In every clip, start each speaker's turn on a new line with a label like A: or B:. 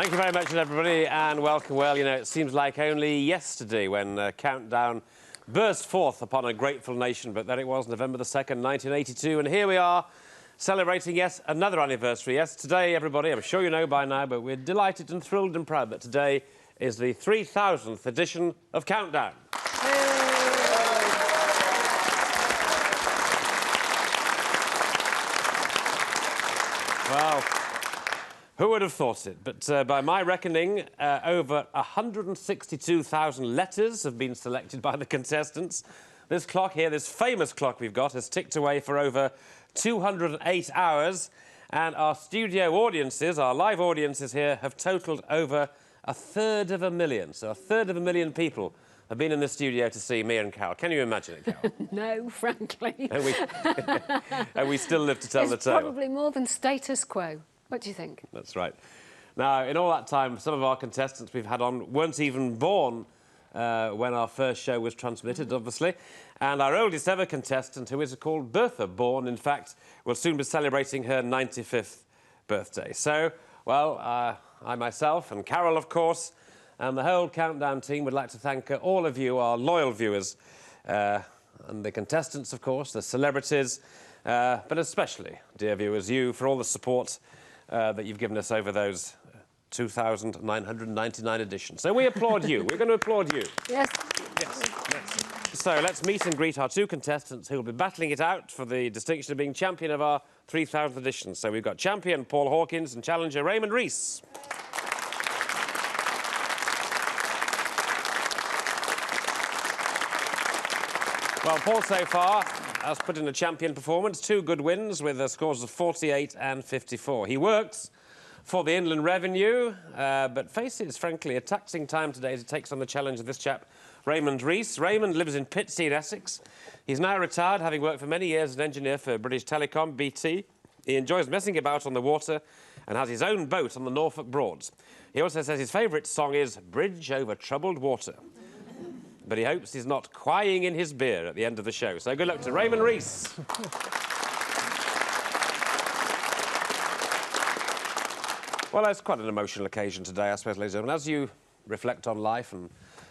A: Thank you very much, everybody, and welcome. Well, you know, it seems like only yesterday when Countdown burst forth upon a grateful nation, but there it was, November the 2nd, 1982, and here we are, celebrating, yes, another anniversary. Yes, today, everybody, I'm sure you know by now, but we're delighted and thrilled and proud that today is the 3000th edition of Countdown. Well, who would have thought it? But by my reckoning, over 162,000 letters have been selected by the contestants. This clock here, this famous clock we've got, has ticked away for over 208 hours. And our studio audiences, our live audiences here, have totalled over 1/3 So 1/3 people have been in the studio to see me and Carol. Can you imagine it, Carol?
B: No, frankly.
A: And we still live to tell the tale.
B: It's probably more than status quo. What do you think?
A: That's right. Now, in all that time, some of our contestants we've had on weren't even born when our first show was transmitted, obviously. And our oldest ever contestant, who is called Bertha Born, in fact, will soon be celebrating her 95th birthday. So, well, I myself and Carol, of course, and the whole Countdown team would like to thank all of you, our loyal viewers, and the contestants, of course, the celebrities, but especially, dear viewers, you, for all the support that you've given us over those 2,999 editions. So we applaud you. We're going to applaud you.
B: Yes.
A: Yes. So let's meet and greet our two contestants who will be battling it out for the distinction of being champion of our 3000th edition. So we've got champion Paul Hawkins and challenger Raymond Rees. Well, Paul so far has put in a champion performance, 2 good wins with scores of 48 and 54. He works for the Inland Revenue, but faces, frankly, a taxing time today as he takes on the challenge of this chap, Raymond Rees. Raymond lives in Pitsea, Essex. He's now retired, having worked for many years as an engineer for British Telecom, BT. He enjoys messing about on the water and has his own boat on the Norfolk Broads. He also says his favourite song is Bridge Over Troubled Water. But he hopes he's not crying in his beer at the end of the show. So good luck to Raymond Rees. Well, it's quite an emotional occasion today, I suppose, ladies and gentlemen. As you reflect on life and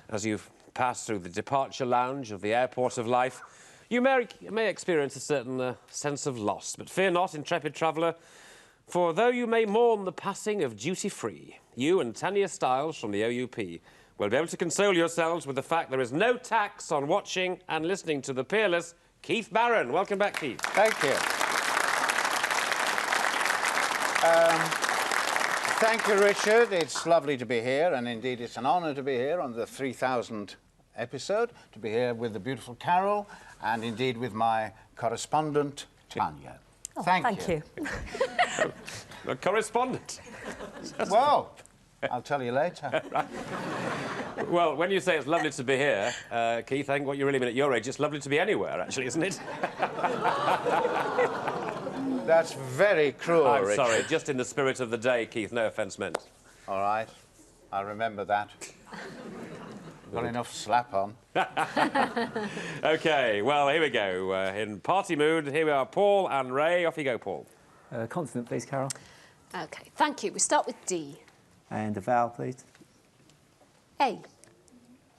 A: as you pass through the departure lounge of the airport of life, you may experience a certain sense of loss. But fear not, intrepid traveller, for though you may mourn the passing of duty-free, you and Tanya Stiles from the OUP will be able to console yourselves with the fact there is no tax on watching and listening to the peerless Keith Barron. Welcome back, Keith.
C: Thank you. Thank you, Richard. It's lovely to be here, and indeed it's an honour to be here on the 3000th episode, to be here with the beautiful Carol, and indeed with my correspondent, Tanya.
D: Oh,
C: thank you.
A: A correspondent.
C: Well, I'll tell you later.
A: Right. Well, when you say it's lovely to be here, Keith, I think what you really mean at your age, it's lovely to be anywhere, actually, isn't it?
C: That's very cruel,
A: I'm
C: Richard.
A: sorry, just in the spirit of the day, Keith, no offence meant.
C: All right, I'll remember that. Got enough slap on.
A: OK, well, here we go. In party mood, here we are, Paul and Ray. Off you go, Paul.
D: Consonant, please, Carol.
B: OK, thank you. We start with D.
D: And a vowel, please.
B: A.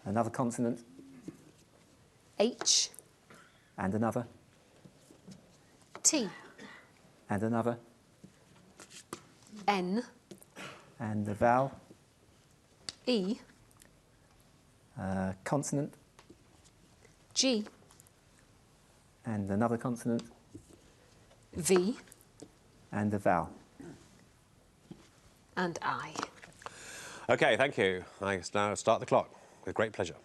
D: Another consonant.
B: H.
D: And another.
B: T.
D: And another.
B: N.
D: And a vowel.
B: E.
D: Consonant.
B: G.
D: And another consonant.
B: V.
D: And a vowel.
B: And I.
A: OK, thank you. I now start the clock with great pleasure.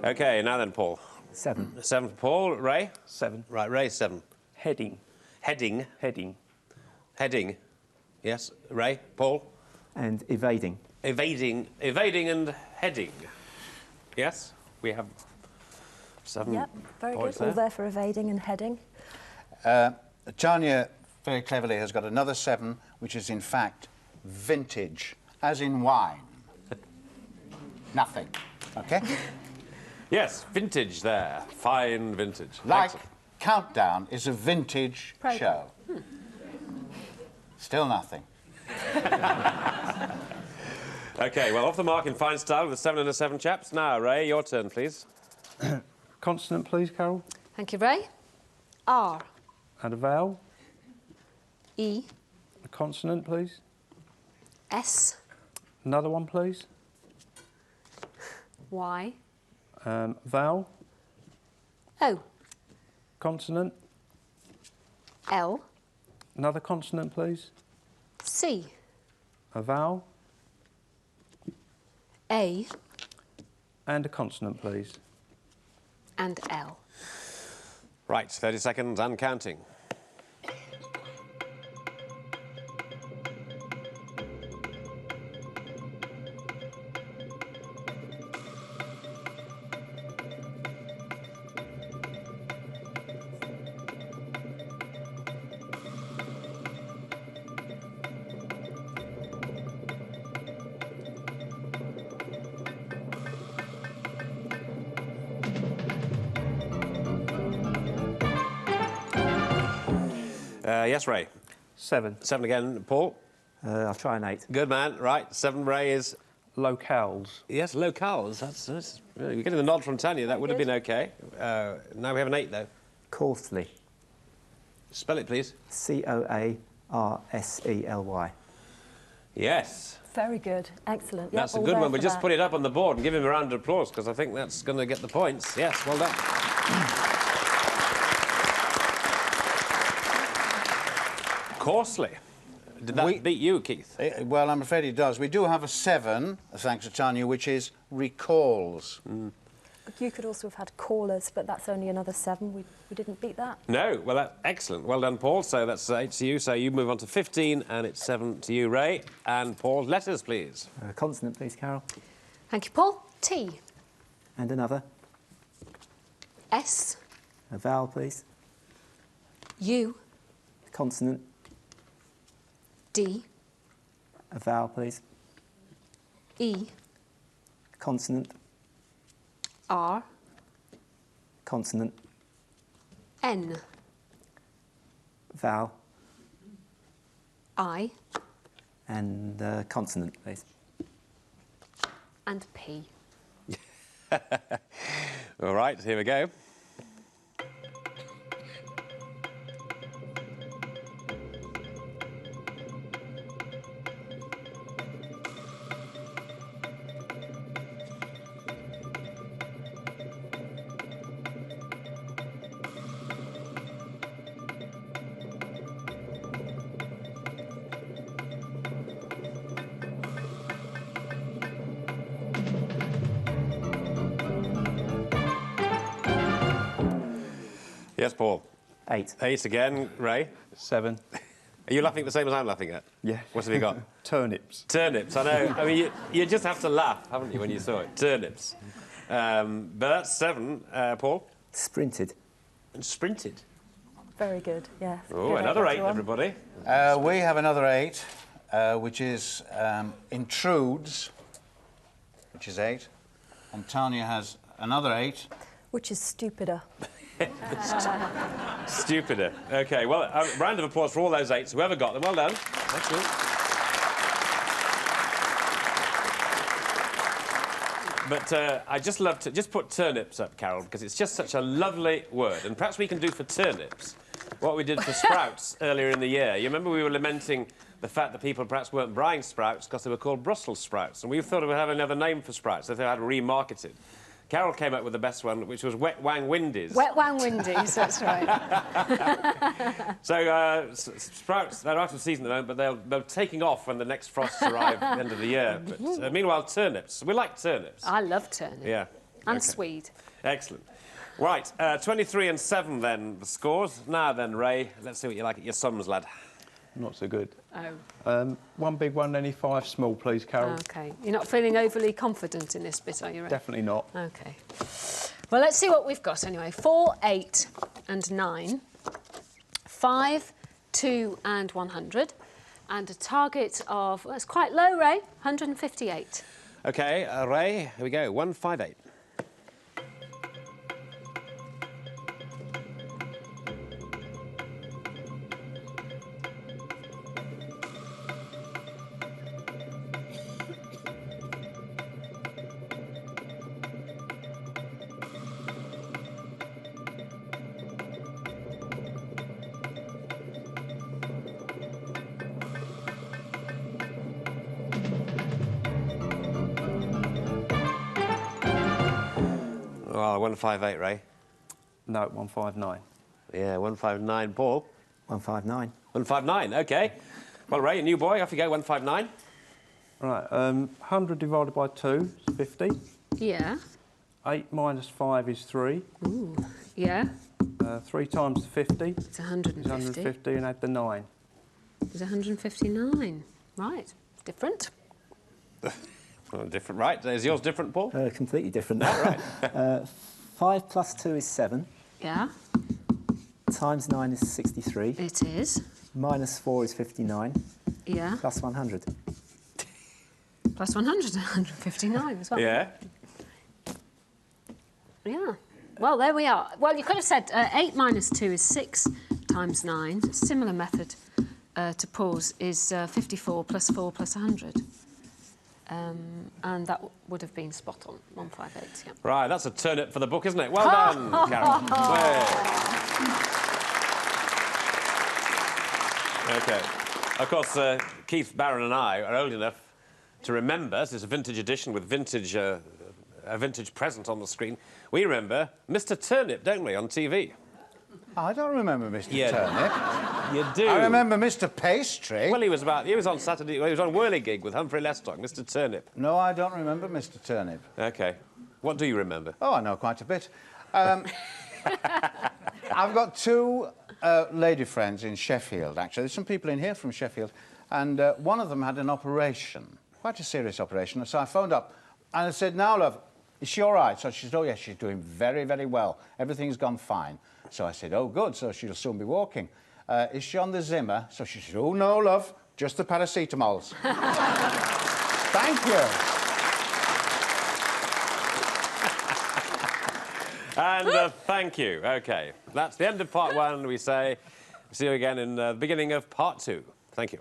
A: OK, now then, Paul.
D: 7.
A: 7 for Paul. Ray?
D: 7.
A: Right, Ray, 7.
D: Heading.
A: Heading.
D: Heading.
A: Heading. Yes. Ray? Paul?
D: and evading.
A: Evading and heading. Yes, we have 7
E: Yep, very good.
A: points
E: All
A: there.
E: there for evading and heading.
C: Tanya very cleverly has got another 7, which is in fact vintage, as in wine. Nothing. Okay?
A: Yes, vintage there. Fine vintage.
C: Like
A: Excellent.
C: Countdown is a vintage
E: Program.
C: show. Still nothing.
A: OK, well, off the mark in fine style with a 7 and a 7, chaps. Now, Ray, your turn, please.
F: Consonant, please, Carol.
B: Thank you, Ray. R,
F: And a vowel.
B: E,
F: A consonant, please.
B: S,
F: Another one, please.
B: Y,
F: Vowel.
B: O,
F: Consonant.
B: L,
F: Another consonant, please.
B: C,
F: A vowel.
B: A,
F: And a consonant, please.
B: and L.
A: Right, 30 seconds and counting. Yes, Ray.
F: 7.
A: 7 again, Paul.
D: I'll try an 8.
A: Good man. Right, 7, Ray is...
F: Locales.
A: Yes, locales. That's you're getting the nod from Tanya. That would have
E: Good.
A: been OK. Now we have an 8, though.
D: Coarsely.
A: Spell it, please.
D: Coarsely.
A: Yes.
E: Very good. Excellent. Yep,
A: That's a
E: all
A: good
E: there
A: one. We'll
E: for
A: just
E: that.
A: put it up on the board and give him a round of applause, because I think that's going to get the points. Yes, well done. Coarsely. Did that beat you, Keith?
C: Well, I'm afraid it does. We do have a 7, thanks to Tanya, which is recalls.
E: You could also have had callers, but that's only another 7. We didn't beat that.
A: No. Well, that's excellent. Well done, Paul. So that's 8 to you. So you move on to 15, and it's 7 to you, Ray. And Paul, letters, please.
D: Consonant, please, Carol.
B: Thank you, Paul. T,
D: And another.
B: S,
D: A vowel, please.
B: U,
D: Consonant.
B: D,
D: A vowel, please.
B: E,
D: Consonant.
B: R,
D: Consonant.
B: N,
D: Vowel.
B: I,
D: And consonant, please.
B: and P.
A: All right, here we go. Yes, Paul.
D: 8.
A: 8 again, Ray.
F: 7.
A: Are you laughing the same as I'm laughing at?
F: Yeah.
A: What have you got?
F: Turnips.
A: Turnips, I know. I mean, you just have to laugh, haven't you, when you saw it? Turnips. But that's 7, Paul.
D: Sprinted.
A: And sprinted.
E: Very good. Yeah.
A: Oh,
E: Good,
A: another 8,
E: everyone.
A: everybody.
C: We have another 8, which is intrudes, which is 8. And Tanya has another 8.
E: Which is stupider.
A: Stupider. OK, well, a round of applause for all those 8s. Whoever got them, well done. Thank you. But I just love to... Just put turnips up, Carol, because it's just such a lovely word. And perhaps we can do for turnips what we did for sprouts earlier in the year. You remember we were lamenting the fact that people perhaps weren't buying sprouts because they were called Brussels sprouts. And we thought we'd have another name for sprouts that they had remarketed. Carol came up with the best one, which was Wet Wang Windies.
B: Wet Wang Windies, that's right.
A: So sprouts, they're out of season at the moment, but they're taking off when the next frosts arrive at the end of the year. But meanwhile, turnips. We like turnips.
B: I love turnip.
A: Yeah.
B: And
A: OK.
B: Swede.
A: Excellent. Right, 23 and 7 then, the scores. Now then, Ray, let's see what you like at your sums, lad.
F: Not so good.
B: Oh,
F: One big one, any 5 small, please, Carol.
B: okay. You're not feeling overly confident in this bit, are you, Ray?
F: Definitely not.
B: Okay. Well, let's see what we've got anyway. 4, 8 and 9. 5, 2 and 100. And a target of, well, it's quite low, Ray, 158.
A: OK, Ray, here we go. 158. Well, 158, Ray.
F: No, 159.
A: Yeah, 159. Paul?
D: 159.
A: 159, OK. Well, Ray, a new boy, off you go, 159.
F: Right, 100 divided by 2 is 50.
B: Yeah.
F: 8 minus 5 is 3.
B: Ooh. Yeah.
F: 3 times the 50
B: It's
F: is
B: 150.
F: 150, and add the 9.
B: It's 159. Right. Different.
A: Well, different, right? Is yours different, Paul?
D: Completely different.
A: Right.
D: 5 plus 2 is 7.
B: Yeah.
D: Times 9 is 63.
B: It is.
D: Minus 4 is 59.
B: Yeah.
D: Plus 100.
B: Plus 100, 159 as well.
A: Yeah.
B: Yeah. Well, there we are. Well, you could have said 8 minus 2 is 6 times 9. Similar method to Paul's is 54 plus 4 plus 100. And that would have been spot on, 158, yeah.
A: Right, that's a turnip for the book, isn't it? Well done, Carol. Way. OK. Of course, Keith Barron and I are old enough to remember, this is a vintage edition with vintage, a vintage present on the screen. We remember Mr Turnip, don't we, on TV?
C: I don't remember Mr.
A: Yeah.
C: Turnip.
A: You do.
C: I remember Mr. Pastry.
A: Well, he was on Saturday, well, he was on Whirligig with Humphrey Lestock, Mr Turnip.
C: No, I don't remember Mr. Turnip.
A: OK. What do you remember?
C: Oh, I know quite a bit. I've got 2 lady friends in Sheffield, actually. There's some people in here from Sheffield, and one of them had an operation, quite a serious operation. So I phoned up and I said, now, love, is she all right? So she said, oh, yes, she's doing very, very well. Everything's gone fine. So I said, oh, good, so she'll soon be walking. Is she on the Zimmer? So she said, oh, no, love, just the paracetamols. Thank you.
A: And thank you. OK. That's the end of part 1, we say. See you again in the beginning of part 2. Thank you.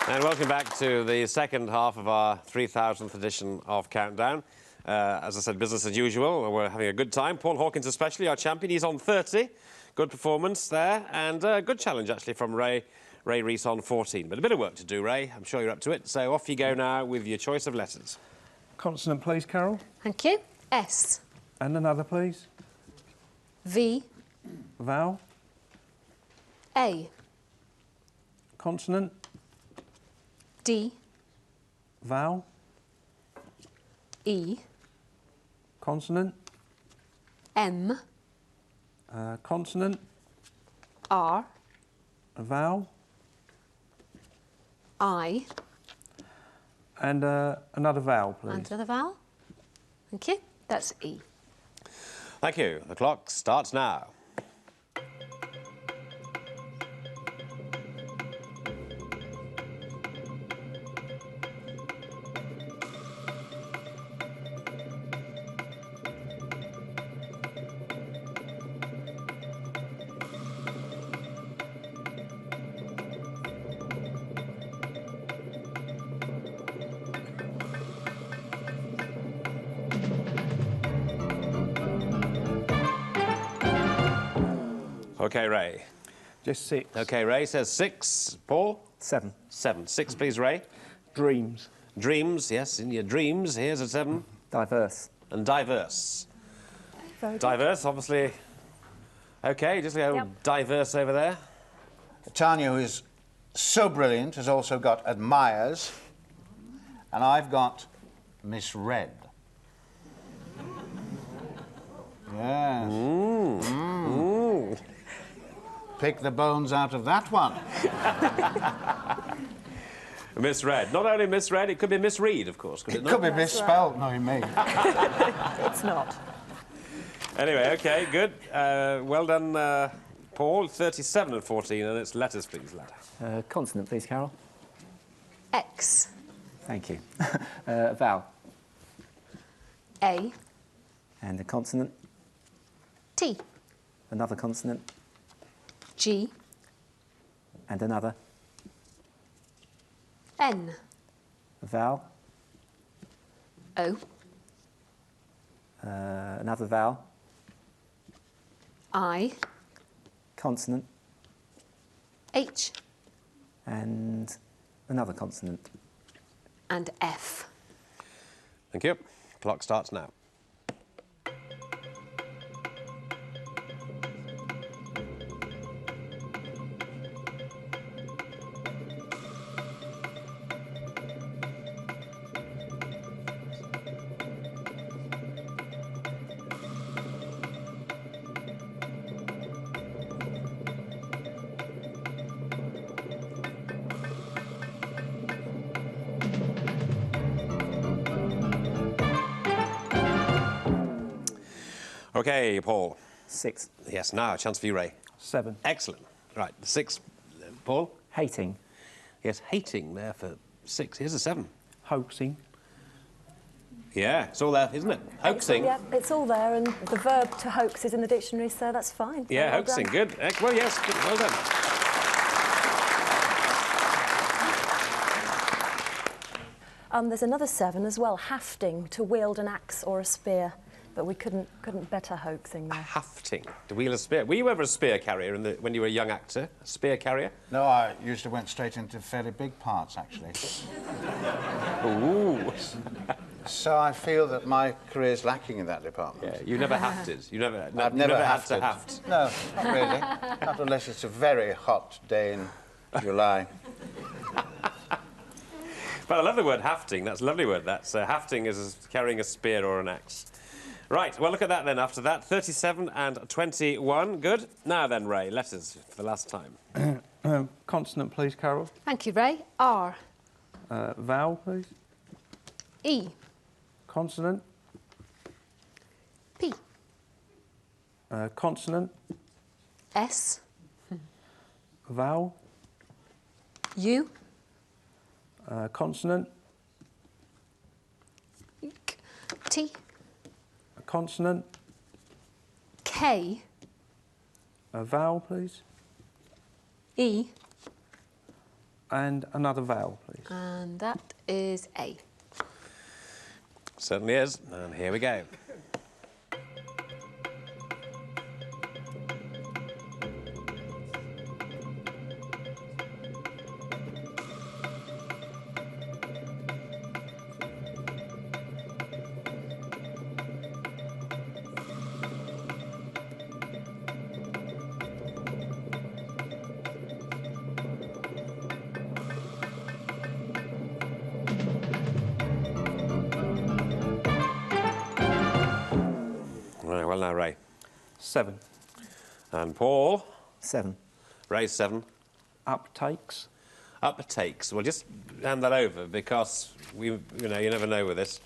A: And welcome back to the second half of our 3000th edition of Countdown. As I said, business as usual. We're having a good time. Paul Hawkins especially, our champion. He's on 30. Good performance there. And a good challenge, actually, from Ray Rees on 14. But a bit of work to do, Ray. I'm sure you're up to it. So off you go now with your choice of letters.
F: Consonant, please, Carol.
B: Thank you. S.
F: And another, please.
B: V.
F: Vowel.
B: A.
F: Consonant.
B: D.
F: Vowel.
B: E.
F: Consonant.
B: M.
F: Consonant.
B: R.
F: Vowel.
B: I.
F: And another vowel, please.
B: And another vowel. Thank you. That's E.
A: Thank you. The clock starts now. OK, Ray.
F: Just 6.
A: OK, Ray says 6. Paul?
D: 7.
A: 7. 6, please, Ray.
F: Dreams.
A: Dreams, yes, in your dreams. Here's a 7.
D: Diverse.
A: And diverse.
E: Very good.
A: Diverse, obviously. OK, just go
B: Yep.
A: diverse over there.
C: Tanya, who is so brilliant, has also got admires, and I've got misread. Yes. Pick the bones out of that one.
A: Misread. Not only misread, it could be misread, of course, could it
C: It
A: not?
C: could be misspelled, knowing me.
E: It's not.
A: Anyway, OK, good. Well done, Paul. 37 and 14, and it's letters, please, lad.
D: Consonant, please, Carol.
B: X.
D: Thank you. Vowel.
B: A.
D: And a consonant.
B: T.
D: Another consonant.
B: G.
D: And another.
B: N.
D: A vowel.
B: O.
D: Another vowel.
B: I.
D: Consonant.
B: H.
D: And another consonant.
B: And F.
A: Thank you. Clock starts now. OK, Paul.
D: 6.
A: Yes, now a chance for you, Ray.
F: 7.
A: Excellent. Right, 6. Paul?
D: Hating.
A: Yes, hating there for 6. Here's a 7.
F: Hoaxing.
A: Yeah, it's all there, isn't it? Hoaxing.
E: Yeah, it's all there, and the verb to hoax is in the dictionary, so that's fine.
A: Yeah,
E: Well
A: hoaxing.
E: done.
A: Good. Well, yes, good. Well done.
E: There's another 7 as well, hafting, to wield an axe or a spear, but we couldn't better hoaxing there.
A: Hafting. To wheel a spear. Were you ever a spear carrier when you were a young actor? A spear carrier?
C: No, I usually went straight into fairly big parts, actually.
A: Ooh.
C: So I feel that my career's lacking in that department.
A: Yeah, you never hafted.
C: I've never
A: had to
C: hafted.
A: haft.
C: No, not really. Not unless it's a very hot day in July.
A: But I love the word hafting. That's a lovely word. That's hafting is carrying a spear or an axe. Right, well, look at that then after that. 37 and 21. Good. Now then, Ray, letters for the last time.
F: Consonant, please, Carol.
B: Thank you, Ray. R.
F: Vowel, please.
B: E.
F: Consonant.
B: P.
F: Consonant.
B: S.
F: Vowel.
B: U.
F: Consonant.
B: T.
F: Consonant.
B: K.
F: Vowel, please.
B: E.
F: And another vowel, please.
B: And that is A.
A: Certainly is. And here we go. Right, well now, Ray.
F: 7.
A: And Paul.
D: 7.
A: Ray's 7.
F: Uptakes.
A: Uptakes. Well, just hand that over because you never know with this.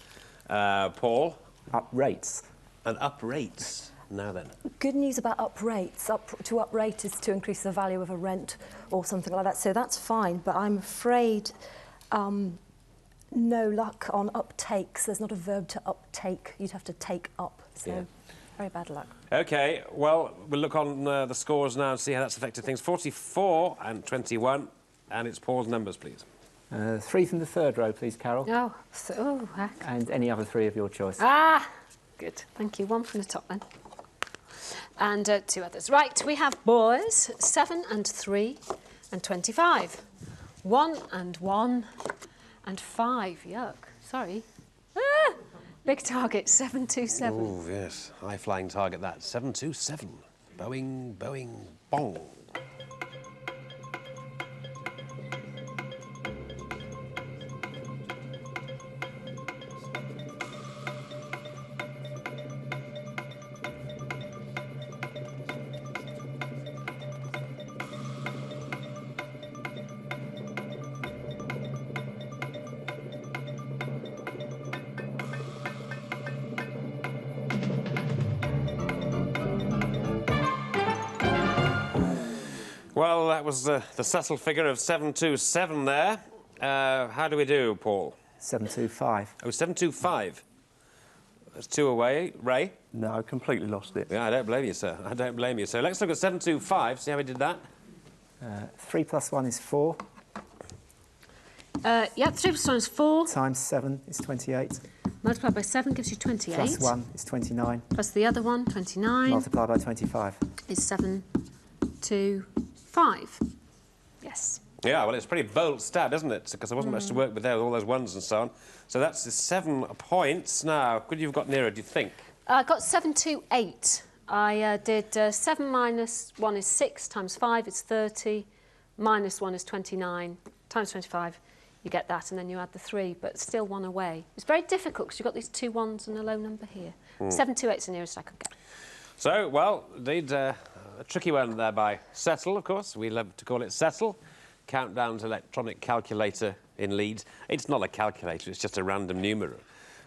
A: Paul.
D: Uprates.
A: And uprates. Now then.
E: Good news about up rates. To up rate is to increase the value of a rent or something like that, so that's fine, but I'm afraid no luck on uptakes. There's not a verb to uptake. You'd have to take up, so
A: Yeah.
E: very bad luck.
A: OK, well, we'll look on the scores now and see how that's affected things. 44 and 21. And it's Paul's numbers, please.
D: 3 from the third row, please, Carol.
B: Heck.
D: And any other 3 of your choice.
B: Ah! Good. Thank you. 1 from the top then. And 2 others. Right, we have boys, 7 and 3 and 25. 1 and 1 and 5. Yuck. Sorry. Ah! Big target, 727.
A: Oh, yes. High-flying target, that. 727. Boeing, Boeing, bong. Well, that was the Cecil figure of 727 there. How do we do, Paul?
D: 725.
A: Oh, 725. That's 2 away. Ray?
F: No, completely lost it.
A: Yeah, I don't blame you, sir. I don't blame you. So let's look at 725, see how we did that.
D: 3 plus 1 is 4.
B: Yep, 3 plus 1 is 4.
D: Times 7 is 28.
B: Multiplied by 7 gives you 28.
D: Plus 1 is 29.
B: Plus the other one, 29.
D: Multiplied by 25.
B: Is 725. Yes.
A: Yeah, well, it's a pretty bold stat, isn't it? Because there wasn't much to work with there, with all those ones and so on. So that's the 7 points. Now, could you have got nearer, do you think?
B: I got 728. I did 7 minus 1 is 6, times 5 is 30, minus 1 is 29, times 25, you get that, and then you add the 3, but still 1 away. It's very difficult because you've got these 2 1s and a low number here. 728 is the nearest I could get.
A: So, well, indeed, a tricky one there by Cecil, of course. We love to call it Cecil. Countdown's electronic calculator in Leeds. It's not a calculator, it's just a random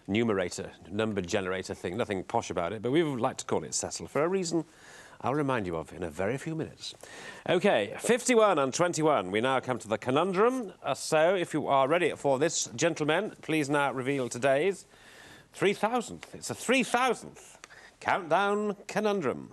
A: numerator, number generator thing. Nothing posh about it, but we would like to call it Cecil for a reason I'll remind you of in a very few minutes. OK, 51 and 21. We now come to the conundrum. So, if you are ready for this, gentlemen, please now reveal today's 3,000th. It's a 3,000th countdown conundrum.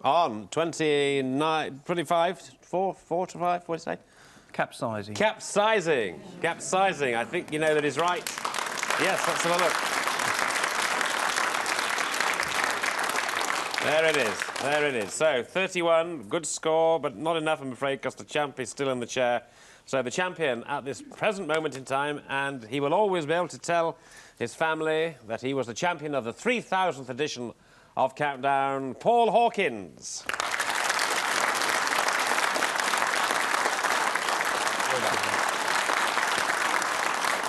A: On 29, 25, 4 to 5, what do you say?
F: Capsizing.
A: Capsizing. Capsizing. I think you know that is right. Yes, let's have a look. There it is. There it is. So, 31, good score, but not enough, I'm afraid, because the champ is still in the chair. So, the champion at this present moment in time, and he will always be able to tell his family that he was the champion of the 3,000th edition of Countdown, Paul Hawkins.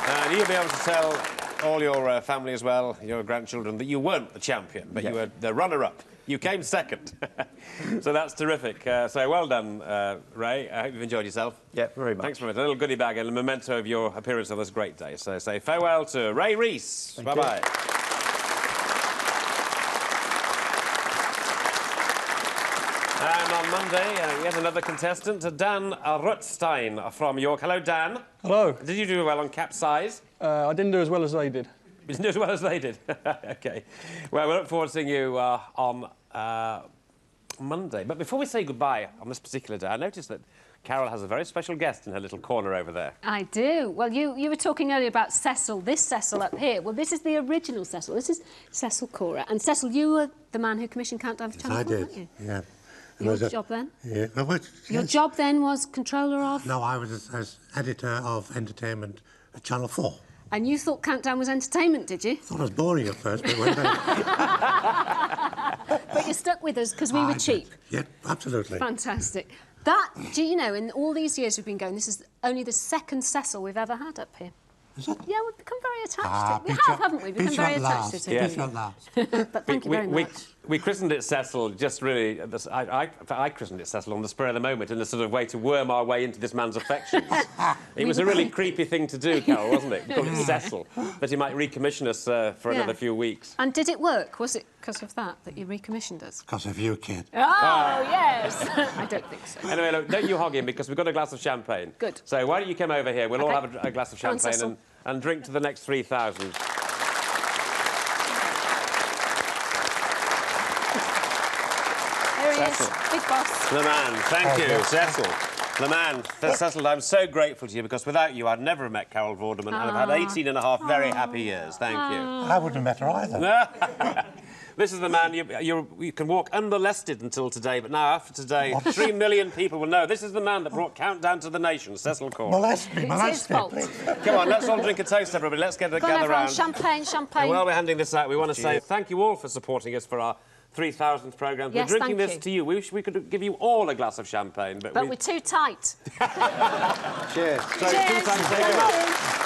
A: And you'll be able to tell all your family as well, your grandchildren, that you weren't the champion, but you were the runner-up. You came second. So that's terrific. So well done, Ray. I hope you've enjoyed yourself.
F: Yeah, very much.
A: Thanks very much. A little goodie bag and a memento of your appearance on this great day. So say farewell to Ray Rees. Bye-bye. And on Monday, yet another contestant, Dan Rutstein from York. Hello, Dan.
G: Hello.
A: Did you do well on Capsize?
G: I didn't do as well as they did.
A: You didn't do as well as they did. OK. Well, we look forward to seeing you on Monday. But before we say goodbye on this particular day, I noticed that Carol has a very special guest in her little corner over there.
B: I do. Well, you were talking earlier about Cecil, this Cecil up here. Well, this is the original Cecil. This is Cecil Cora. And Cecil, you were the man who commissioned Countdown for Channel 4, weren't you?
H: Yeah.
B: Your job then?
H: Yeah.
B: Your job then was controller of?
H: No, I was as editor of entertainment at Channel 4.
B: And you thought Countdown was entertainment, did you?
H: I thought it was boring at first, but it went very...
B: But you stuck with us because we were cheap.
H: Yeah, absolutely.
B: Fantastic. That, do you know, in all these years we've been going, this is only the second Cecil we've ever had up here.
H: Is that?
B: Yeah, we've become very attached to it. We have, haven't we? We've become very attached to it.
H: Yes.
B: But thank you very much.
A: We christened it Cecil, just really... I christened it Cecil on the spur of the moment in a sort of way to worm our way into this man's affections. It was a really creepy thing to do, Carol, wasn't it? Call it Cecil. That he might recommission us for another few weeks.
B: And did it work? Was it because of that you recommissioned us?
H: Because of you, kid.
B: Oh, yes. I don't think so.
A: Anyway, look, don't you hog him, because we've got a glass of champagne.
B: Good.
A: So why don't you come over here? We'll all have a glass of
B: Go on,
A: champagne
B: Cecil.
A: and drink to the next 3,000.
B: There he
A: Cecil.
B: is. Big boss.
A: The man. Thank you, Cecil. The man. Cecil, I'm so grateful to you, because without you, I'd never have met Carol Vorderman, and I've had 18 and a half very happy years. Thank you.
H: I wouldn't have met her either.
A: This is the man, you can walk unmolested until today, but now after today, 3 million people will know. This is the man that brought Countdown to the Nation, Cecil Corr.
H: Molest me,
B: It's his
H: molest me,
B: fault.
H: please.
A: Come on, let's all drink a toast, everybody. Let's
B: Go on,
A: gather
B: everyone.
A: round.
B: Champagne, champagne.
A: And while we're handing this out, we want to say thank you all for supporting us for our 3,000th programme.
B: Yes,
A: we're drinking
B: thank
A: this
B: you.
A: to you. We wish we could give you all a glass of champagne, but
B: But we're too tight.
C: Cheers.
A: So, 2 times, take 'em up.
B: Thank you.